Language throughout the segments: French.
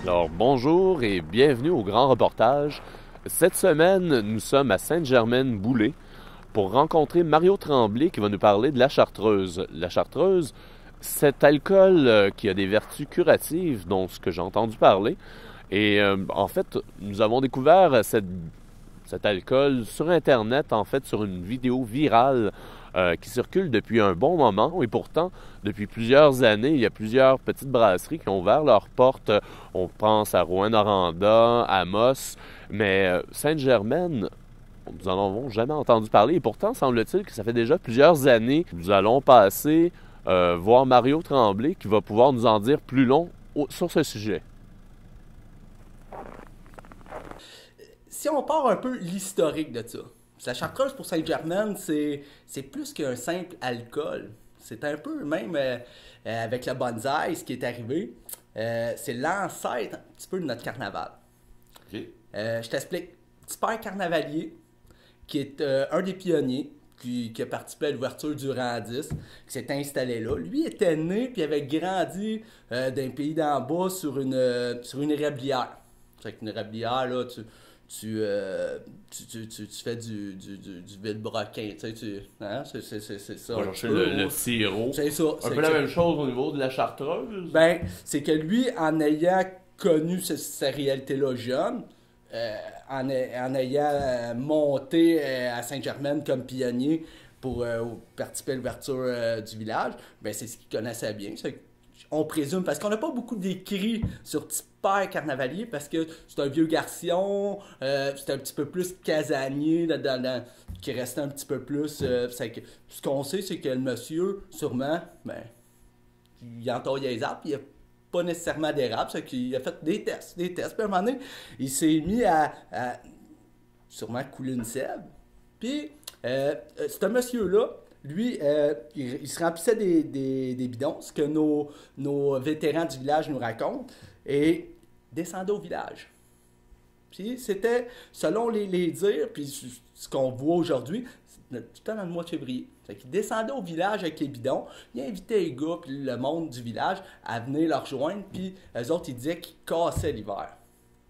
Alors bonjour et bienvenue au grand reportage. Cette semaine, nous sommes à Sainte-Germaine-Boulay pour rencontrer Mario Tremblay qui va nous parler de la chartreuse. La chartreuse, cet alcool qui a des vertus curatives, dont ce que j'ai entendu parler. Et en fait, nous avons découvert cet alcool sur Internet, en fait, sur une vidéo virale qui circule depuis un bon moment. Et pourtant, depuis plusieurs années, il y a plusieurs petites brasseries qui ont ouvert leurs portes. On pense à Rouyn-Noranda, à Amos, mais Sainte-Germaine, nous n'en avons jamais entendu parler. Et pourtant, semble-t-il que ça fait déjà plusieurs années que nous allons passer voir Mario Tremblay qui va pouvoir nous en dire plus long sur ce sujet. Si on part un peu l'historique de ça, la chartreuse pour Sainte-Germaine, c'est plus qu'un simple alcool. C'est un peu même avec le bonsaï, ce qui est arrivé. C'est l'ancêtre un petit peu de notre carnaval. Okay. Je t'explique. Petit père carnavalier, qui est un des pionniers, qui a participé à l'ouverture du rang 10, qui s'est installé là. Lui était né puis avait grandi d'un pays d'en bas sur une érablière. C'est une érablière, là, tu fais du vilebrequin, tu sais, hein? C'est ça. On va chercher le sirop. C'est ça. Un peu la même chose au niveau de la chartreuse. Ben, c'est que lui, en ayant connu sa réalité-là jeune, en ayant monté à Sainte-Germaine comme pionnier pour participer à l'ouverture du village, ben c'est ce qu'il connaissait bien. On présume, parce qu'on n'a pas beaucoup d'écrits sur petit père carnavalier, parce que c'est un vieux garçon, c'est un petit peu plus casanier, qui restait un petit peu plus... ce qu'on sait, c'est que le monsieur, sûrement, ben, il entaillait les arbres, il a pas nécessairement d'érable, c'est qu'il a fait des tests, puis à un moment donné, il s'est mis à sûrement couler une sève, puis ce monsieur-là, lui, il se remplissait des bidons, ce que nos vétérans du village nous racontent, et descendait au village. Puis c'était, selon les dires, puis ce qu'on voit aujourd'hui, tout le temps dans le mois de février. Fait qu'il descendait au village avec les bidons, il invitait les gars, puis le monde du village à venir leur rejoindre, puis eux autres, ils disaient qu'ils cassaient l'hiver.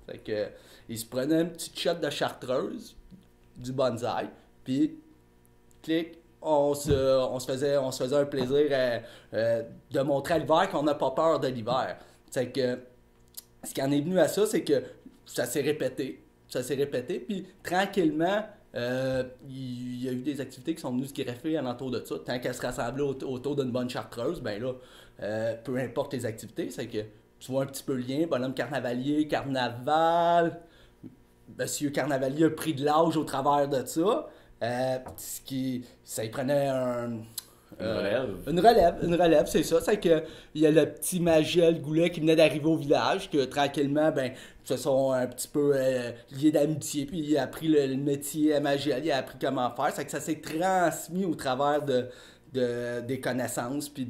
Fait que, ils se prenaient une petite shot de chartreuse, du bonsaï, puis clic, on se faisait un plaisir de montrer à l'hiver qu'on n'a pas peur de l'hiver. C'est que ce qui en est venu à ça, c'est que ça s'est répété. Ça s'est répété, puis tranquillement, il y a eu des activités qui sont venues se greffer alentour de ça. Tant qu'elles se rassemblaient autour d'une bonne chartreuse, ben là, peu importe les activités, c'est que tu vois un petit peu le lien, bonhomme carnavalier, carnaval, monsieur carnavalier a pris de l'âge au travers de ça. Ça y prenait une relève, c'est ça. C'est que il y a le petit Magiel Goulet qui venait d'arriver au village, que tranquillement, ben, se sont un petit peu liés d'amitié, puis il a appris le métier à Magiel, il a appris comment faire. C'est que ça s'est transmis au travers des connaissances, puis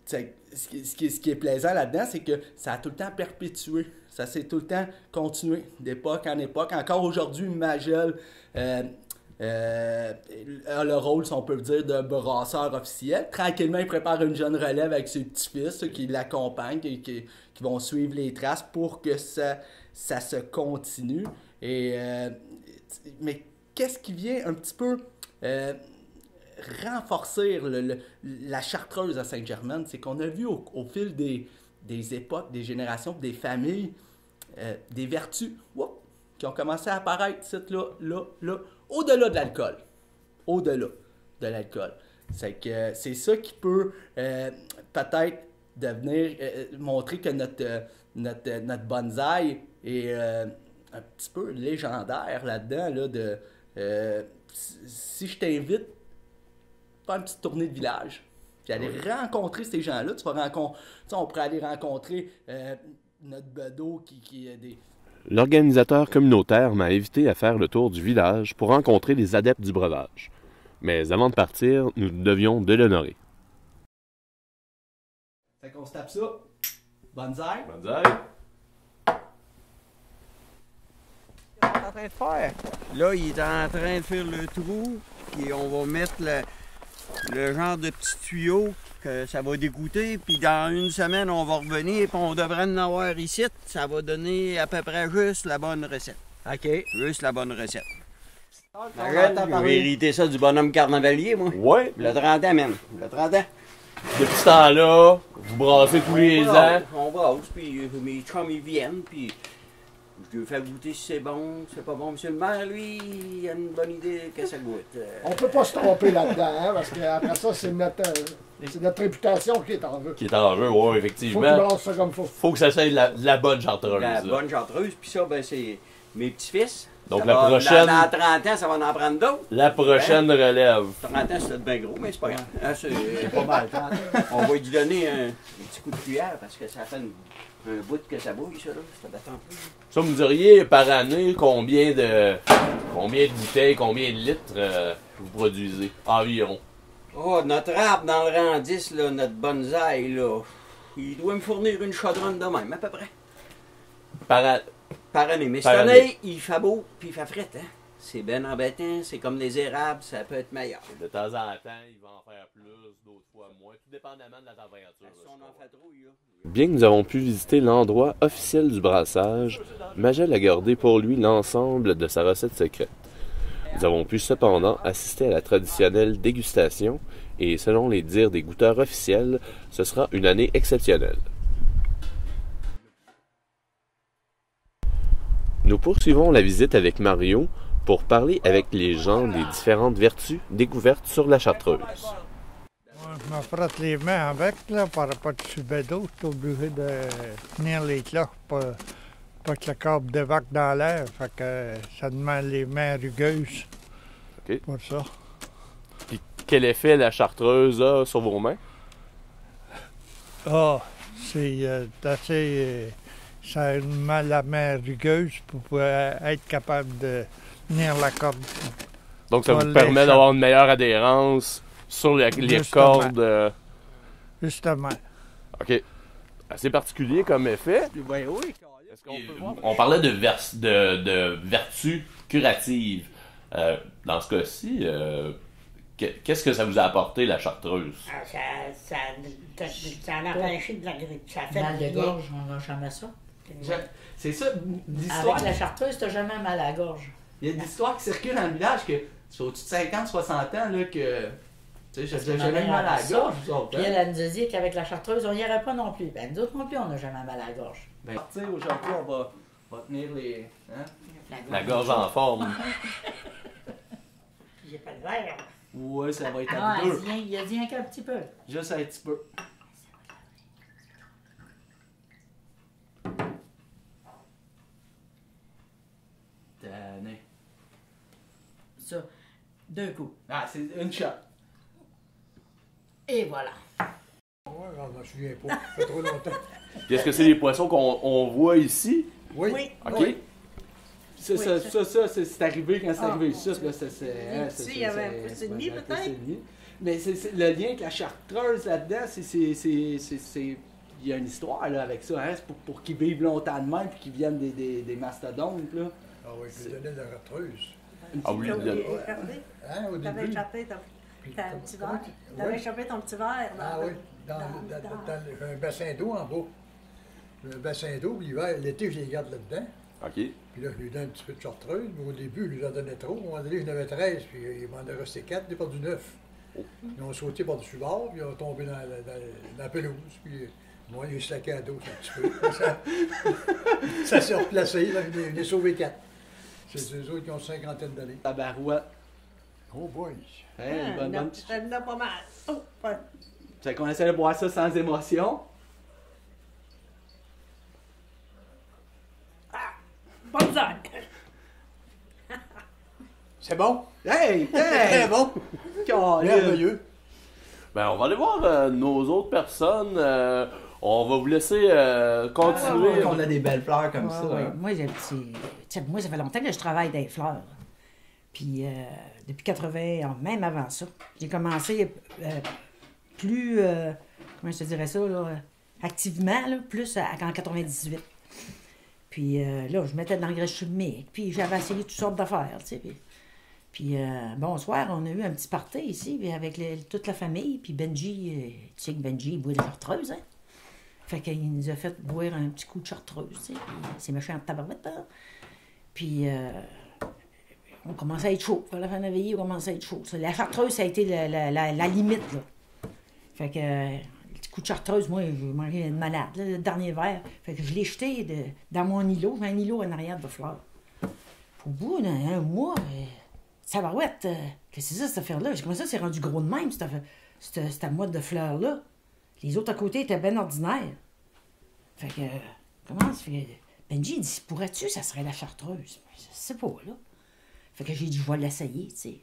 ce qui est plaisant là-dedans, c'est que ça a tout le temps perpétué. Ça s'est tout le temps continué, d'époque en époque. Encore aujourd'hui, Magiel a le rôle, si on peut dire, de brasseur officiel. Tranquillement, il prépare une jeune relève avec ses petits-fils qui l'accompagnent, qui vont suivre les traces pour que ça se continue. Mais qu'est-ce qui vient un petit peu renforcer la chartreuse à Sainte-Germaine? C'est qu'on a vu au fil des époques, des générations, des familles, des vertus qui ont commencé à apparaître, là, au-delà de l'alcool. Au-delà de l'alcool. C'est ça qui peut peut-être devenir montrer que notre bonsaï est un petit peu légendaire là-dedans. Si je t'invite à faire une petite tournée de village, puis aller rencontrer ces gens-là, on pourrait aller rencontrer notre bedeau qui a des... L'organisateur communautaire m'a invité à faire le tour du village pour rencontrer les adeptes du breuvage. Mais avant de partir, nous devions de l'honorer. Fait qu'on se tape ça. Bonsaï. Bonsaï. Il est en train de faire. Là, il est en train de faire le trou, puis on va mettre Le genre de petit tuyau que ça va dégoûter, puis dans une semaine, on va revenir, puis on devrait en avoir ici. Ça va donner à peu près juste la bonne recette. OK. Juste la bonne recette. On Magal, entend j'ai parler. hérité ça du bonhomme carnavalier, moi. Ouais. Le 30 ans, même. Le 30 ans. Depuis ce temps-là, vous brassez tous les ans. On brasse, puis mes chums, ils viennent, puis je lui fais goûter si c'est bon, si c'est pas bon. Monsieur le maire, lui, il a une bonne idée que ça goûte. On peut pas se tromper là-dedans, hein, parce qu'après ça, c'est notre réputation qui est en jeu. Qui est en jeu, ouais, Faut qu'il effectivement. brasse ça comme faut. Faut que ça soit de la bonne chartreuse. La là. bonne chartreuse, puis ça, ben, c'est mes petits-fils. Donc Ça la va- prochaine- Dans 30 ans, ça va en prendre d'autres. La prochaine relève. 30 ans, c'est bien gros, mais c'est pas grave. Hein, C'est pas mal, hein? on va lui donner un petit coup de cuillère parce que ça fait un bout que ça bouille, ça, là. Ça date un peu. Ça, vous me diriez par année combien de bouteilles, combien de litres vous produisez environ? Oh, notre arbre dans le rang 10, là, notre bonsaï, là, il doit me fournir une chaudronne de même, à peu près. Par année. Mais cette Par année, année. il fait beau puis il fait fret, hein. C'est bien embêtant, c'est comme les érables, ça peut être meilleur. De temps en temps, il va en faire plus, d'autres fois moins, tout dépendamment de la température. Si on en fait trop, il y a... Bien que nous avons pu visiter l'endroit officiel du brassage, Magel a gardé pour lui l'ensemble de sa recette secrète. Nous avons pu cependant assister à la traditionnelle dégustation et selon les dires des goûteurs officiels, ce sera une année exceptionnelle. Nous poursuivons la visite avec Mario pour parler avec les gens des différentes vertus découvertes sur la chartreuse. Moi, je me frotte les mains avec, là, par pas de subir d'eau. Je suis obligé de tenir les cloches pour pas que le corps débarque dans l'air. Fait que ça demande les mains rugueuses. OK. Pour ça. Puis, quel effet la chartreuse a sur vos mains? Ah, c'est assez... ça met la main rugueuse pour pouvoir être capable de tenir la corde. Donc, ça Sur vous les permet champs. d'avoir une meilleure adhérence sur les Justement. cordes. Justement. OK. Assez particulier comme effet. Ben oui, est-ce qu'on peut voir? On parlait de vertus curatives. Dans ce cas-ci, qu'est-ce que ça vous a apporté, la chartreuse? Ah, ça en a empêché de la grippe. Ça fait Mal de du bien. gorge, on n'a jamais ça. C'est ça, l'histoire. Avec la chartreuse, t'as jamais mal à la gorge. Il y a des histoires qui circulent dans le village que c'est au-dessus de 50-60 ans là, que. Tu sais, j'ai jamais eu mal à la gorge, vous autres. Puis hein? elle nous a dit qu'avec la chartreuse, on n'y irait pas non plus. Ben, nous autres non plus, on n'a jamais mal à la gorge. Ben, tu sais, aujourd'hui, on va tenir les. Hein? La gorge en forme. J'ai pas de verre. Ouais, ça va être Ah, à deux. il a dit un petit peu. Juste un petit peu. Tanné. Ça, deux coups. Ah, c'est une shot. Et voilà. Ouais, je me souviens pas. Ça fait trop longtemps. Puis est-ce que c'est les poissons qu'on voit ici? Oui. Oui. OK. Oui. Ça, c'est arrivé quand c'est arrivé ici. Là, c'est, Ici, il y avait un pouce et demi, peut-être? Mais le lien avec la chartreuse là-dedans, il y a une histoire là, avec ça. Hein? C'est pour qu'ils vivent longtemps de même et qu'ils viennent des mastodontes. Là. Ah oui, je lui donnais la chartreuse. Ah oui, T'as oublié le- d'écarter. Hein, au T'avais début. échappé ton petit verre. Oui. T'avais échappé ton petit verre. Ah oui, j'ai un bassin d'eau en bas. J'ai un bassin d'eau, puis l'hiver, l'été, je les garde là-dedans. OK. Puis là, je lui donne un petit peu de chartreuse, mais au début, je lui en donnais trop. À un moment donné, il y en avait 13, puis il m'en est resté 4, il est perdu 9. Ils ont sauté par-dessus bord, puis ils ont tombé dans la pelouse, puis moi, il est slaqué à dos un petit peu. Ça s'est replacé, là, il a sauvé 4. C'est eux autres qui ont 50 d'années. La barouette. Oh boy! Hein, une bonne petite. Ça en a pas mal. Oh, ouais. Fait qu'on essaie de boire ça sans émotion. Pas besoin. C'est bon? Hey! Très Hey! bon! Colin. Merveilleux! Ben, on va aller voir nos autres personnes. On va vous laisser continuer. On a des belles fleurs comme ça. Ouais, ouais. hein. Moi, moi, ça fait longtemps que je travaille dans les fleurs. Puis, depuis 80 ans, même avant ça, j'ai commencé plus, comment je te dirais ça, là, activement, là, plus en 98. Puis là, je mettais de l'engrais chimique, puis j'avais essayé toutes sortes d'affaires, tu sais. Puis, bonsoir, on a eu un petit party ici puis avec toute la famille. Puis Benji, tu sais que Benji, il boit de la chartreuse, hein? Fait qu'il nous a fait boire un petit coup de chartreuse, tu sais. Puis c'est méchant de tabarouette, là. Puis, on commençait à être chaud. À la fin de la veillée, on commençait à être chaud. La chartreuse, ça a été la limite, là. Fait que, le petit coup de chartreuse, moi, j'ai mangé une malade, là, le dernier verre. Fait que je l'ai jeté dans mon îlot. J'ai un îlot en arrière de fleurs. Au bout d'un mois, tabarouette, qu'est-ce que c'est ça, cette affaire-là? Comment ça, c'est rendu gros de même, cette motte de fleurs-là? Les autres à côté étaient bien ordinaires. Fait que, comment ça fait? Benji, il dit, pourrais-tu, ça serait la chartreuse? Je sais pas, là. Fait que j'ai dit, je vais l'essayer, tu sais.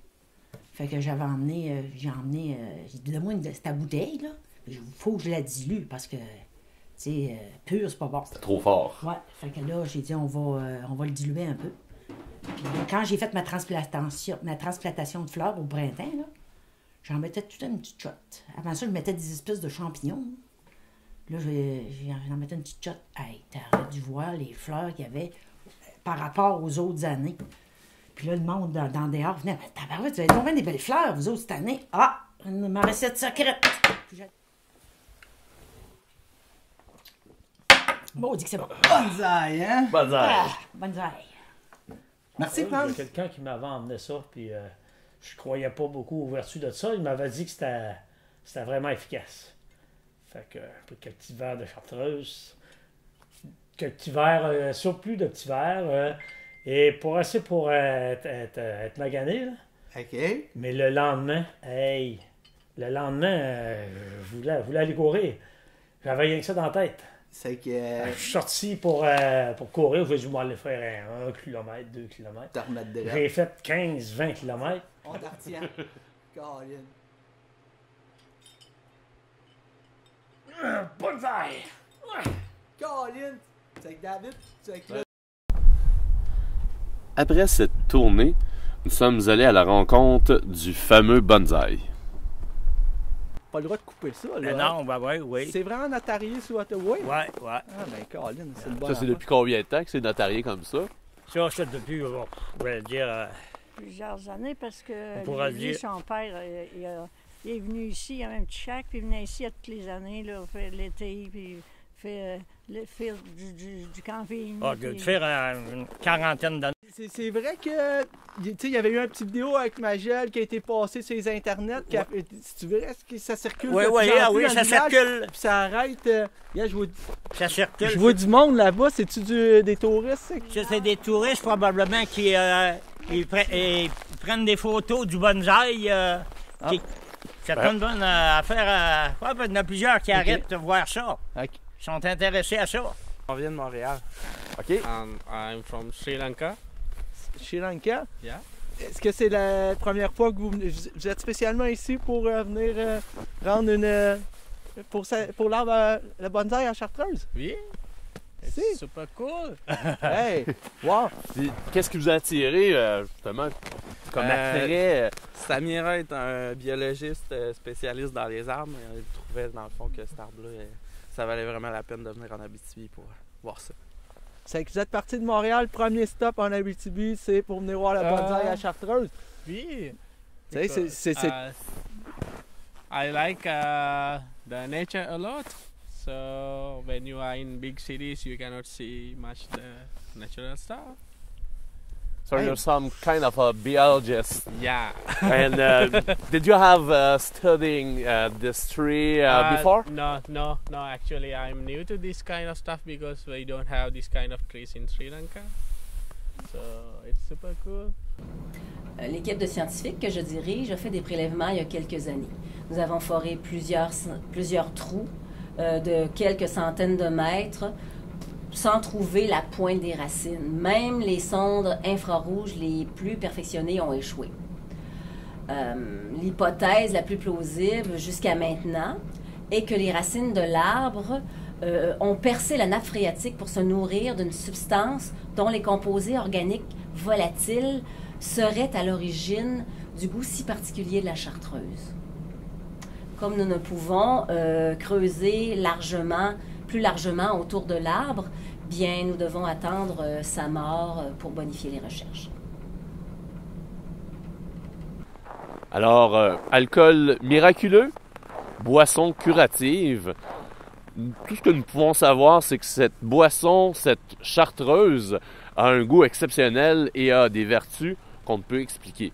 Fait que j'ai dit, donne-moi ta bouteille, là. Il faut que je la dilue, parce que, tu sais, pur, c'est pas bon. C'est trop fort. Ouais. Fait que là, j'ai dit, on va le diluer un peu. Puis quand j'ai fait ma transplantation de fleurs au printemps, là, j'en mettais toute une petite shot. Avant ça, je mettais des espèces de champignons. Là, j'en mettais une petite shot. Hey, t'aurais dû voir les fleurs qu'il y avait par rapport aux autres années. Puis là, le monde dans dehors venait, tabarouette, vous avez tombé des belles fleurs, vous autres, cette année. Ah, ma recette secrète. Bon, on dit que c'est bon. Bonsaï, hein? Bonsaï. Merci, Il y Franck. a quelqu'un qui m'avait emmené ça, puis je croyais pas beaucoup aux vertus de ça. Il m'avait dit que c'était vraiment efficace. Fait que, quelques petits verres de chartreuse, quelques petits verres, surplus de petits verres, et assez pour être magané, là. OK. Mais le lendemain, je voulais aller courir. J'avais rien que ça dans la tête. C'est que. Je suis sorti pour courir. Je vais juste aller faire 1 km, 2 km. T'as remettre des J'ai fait 15-20 km. On t'en retient. Colin. Bonsaï! Colin. C'est que David, c'est que là. Après cette tournée, nous sommes allés à la rencontre du fameux bonsaï. Pas le droit de couper ça, là. Non, oui. C'est vraiment notarié sur Ottawa? Ouais. Ah, ben, Colin, c'est une bonne Ça, c'est affaire. depuis combien de temps que c'est notarié comme ça? Ça, c'est depuis, je vais dire, Plusieurs années parce que On pourra lui, dire- son père, il est venu ici, il avait un petit shack, puis il venait ici toutes les années, là, faire l'été, puis faire du camping. de puis- faire une quarantaine d'années. C'est vrai que il y avait eu une petite vidéo avec Magel qui a été passée sur les internets. Si tu verrais ça circule. Oui, de plus en plus dans ça le village, circule. Puis ça arrête. Ça circule. Je vois du monde là-bas. C'est-tu des touristes? Ça, c'est des touristes probablement qui ils prennent des photos du bonsaï. C'est une bonne affaire. Il y en a plusieurs qui arrêtent de voir ça. Ok. Ils sont intéressés à ça. On vient de Montréal. OK. I'm from Sri Lanka. Sri Lanka? Yeah. Est-ce que c'est la première fois que vous êtes spécialement ici pour venir rendre une. pour l'arbre, le bonsaï en chartreuse? Oui. Si. It's super cool. Hey! Wow! Puis, qu'est-ce qui vous a attiré, justement, comme attrait? Samira est un biologiste spécialiste dans les arbres. Il trouvait dans le fond que cet arbre-là, ça valait vraiment la peine de venir en Abitibi pour voir ça. C'est que vous êtes parti de Montréal, premier stop en Abitibi, c'est pour venir voir le bonsaï à Chartreuse. Oui. Tu sais, c'est. I like the nature a lot. So when you are in big cities, you cannot see much the natural stuff. So you're some kind of a biologist. Yeah. And did you have studying this tree before? No. Actually, I'm new to this kind of stuff because we don't have this kind of trees in Sri Lanka. So it's super cool. L'équipe de scientifiques que je dirige a fait des prélèvements il y a quelques années. Nous avons foré plusieurs trous de quelques centaines de mètres sans trouver la pointe des racines. Même les sondes infrarouges les plus perfectionnées ont échoué. L'hypothèse la plus plausible jusqu'à maintenant est que les racines de l'arbre ont percé la nappe phréatique pour se nourrir d'une substance dont les composés organiques volatiles seraient à l'origine du goût si particulier de la chartreuse. Comme nous ne pouvons creuser plus largement autour de l'arbre, bien nous devons attendre sa mort pour bonifier les recherches. Alors, alcool miraculeux, boisson curative. Tout ce que nous pouvons savoir, c'est que cette boisson, cette chartreuse, a un goût exceptionnel et a des vertus qu'on ne peut expliquer.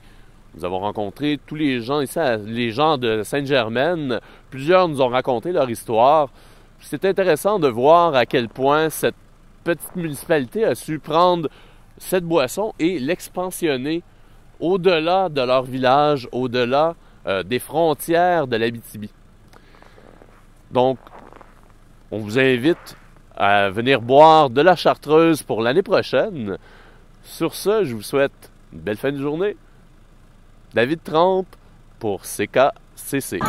Nous avons rencontré tous les gens ici, les gens de Sainte-Germaine. Plusieurs nous ont raconté leur histoire. C'est intéressant de voir à quel point cette petite municipalité a su prendre cette boisson et l'expansionner au-delà de leur village, au-delà des frontières de l'Abitibi. Donc, on vous invite à venir boire de la chartreuse pour l'année prochaine. Sur ce, je vous souhaite une belle fin de journée. David Trempe pour CKCC.